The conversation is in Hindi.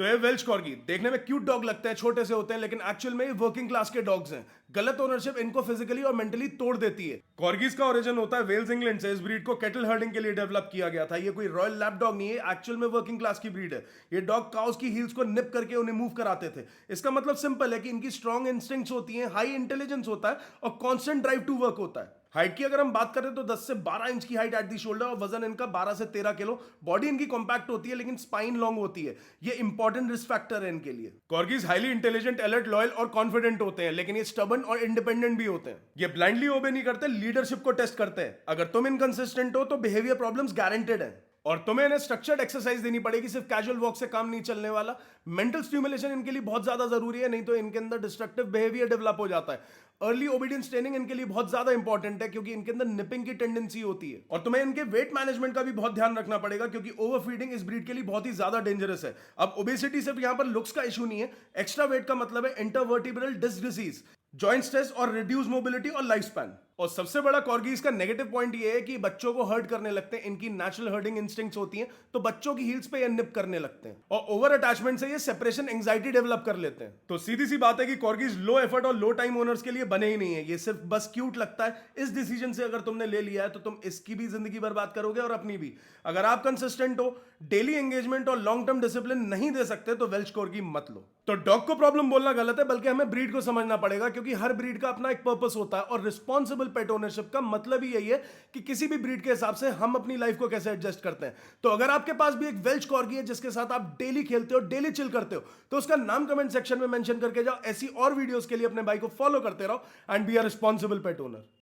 तो ये वेल्श कॉर्गी देखने में क्यूट डॉग लगते हैं, छोटे से होते हैं, लेकिन एक्चुअल में ये वर्किंग क्लास के डॉग्स हैं। गलत ओनरशिप इनको फिजिकली और मेंटली तोड़ देती है। कॉर्गीज का ओरिजिन होता है वेल्स, इंग्लैंड से। इस ब्रीड को कैटल हर्डिंग के लिए डेवलप किया गया था। ये कोई रॉयल लैप डॉग नहीं है, एक्चुअल में वर्किंग क्लास की ब्रीड है। ये डॉग काउस की हील्स को निप करके उन्हें मूव कराते थे। इसका मतलब सिंपल है कि इनकी स्ट्रॉन्ग इंस्टिंक्ट्स होती हैं, हाई इंटेलिजेंस होता है और कॉन्स्टेंट ड्राइव टू वर्क होता है। हाइट की अगर हम बात करें तो 10 से 12 इंच की हाइट एट दी शोल्डर और वजन इनका 12 से 13 किलो। बॉडी इनकी कॉम्पैक्ट होती है लेकिन स्पाइन लॉन्ग होती है। ये इंपॉर्टेंट रिस्क फैक्टर है इनके लिए। कॉर्गीज हाईली इंटेलिजेंट, अलर्ट, लॉयल और कॉन्फिडेंट होते हैं, लेकिन ये स्टबर्न और इंडिपेंडेंट भी होते हैं। ये ब्लाइंडली ओबे नहीं करते, लीडरशिप को टेस्ट करते हैं। अगर तुम इनकंसिस्टेंट हो तो बिहेवियर प्रॉब्लम्स गारंटेड है। और तुम्हें इन्हें स्ट्रक्चर्ड एक्सरसाइज देनी पड़ेगी, सिर्फ कैजुअल वॉक से काम नहीं चलने वाला। मेंटल स्टिमुलेशन इनके लिए बहुत ज्यादा जरूरी है, नहीं तो इनके अंदर डिस्ट्रक्टिव बिहेवियर डेवलप हो जाता है। अर्ली ओबीडियंस ट्रेनिंग इनके लिए बहुत ज्यादा इंपॉर्टेंट है, क्योंकि इनके अंदर निपिंग की टेंडेंसी होती है। और तुम्हें इनके वेट मैनेजमेंट का भी बहुत ध्यान रखना पड़ेगा, क्योंकि ओवरफीडिंग इस ब्रीड के लिए बहुत ही ज्यादा डेंजरस है। अब ओबेसिटी सिर्फ यहां पर लुक्स का इशू नहीं है, एक्स्ट्रा वेट का मतलब है intervertebral disc disease, joint stress और रिड्यूस मोबिलिटी और लाइफ स्पैन। और सबसे बड़ा कॉर्गीज का नेगेटिव पॉइंट ये है कि बच्चों को हर्ट करने लगते हैं। इनकी नेचुरल हर्टिंग इंस्टिंक्ट्स होती हैं, तो बच्चों की हील्स पे ये निप करने लगते हैं। और ओवर अटैचमेंट से ये सेपरेशन एंजाइटी डेवलप कर लेते हैं। तो सीधी सी बात है कि कॉर्गीज लो एफर्ट और लो टाइम ओनर्स के लिए बने ही नहीं है। ये सिर्फ बस क्यूट लगता है। इस डिसीजन से अगर तुमने ले लिया है तो तुम इसकी भी जिंदगी बर्बाद करोगे और अपनी भी। अगर आप कंसिस्टेंट हो, डेली एंगेजमेंट और लॉन्ग टर्म डिसिप्लिन नहीं दे सकते तो वेल्श कॉर्गी मत लो। तो डॉग को प्रॉब्लम बोलना गलत है, बल्कि हमें ब्रीड को समझना पड़ेगा, क्योंकि हर ब्रीड का अपना एक पर्पस होता है। और रिस्पॉन्सिबल पेट ओनरशिप का मतलब ही यही है कि किसी भी ब्रीड के हिसाब से हम अपनी लाइफ को कैसे एडजस्ट करते हैं। तो अगर आपके पास भी एक वेल्श कॉर्गी है जिसके साथ आप डेली खेलते हो, डेली चिल करते हो, तो उसका नाम कमेंट सेक्शन में मेंशन करके जाओ। ऐसी और वीडियोस के लिए अपने भाई को फॉलो करते रहो and be a responsible pet owner.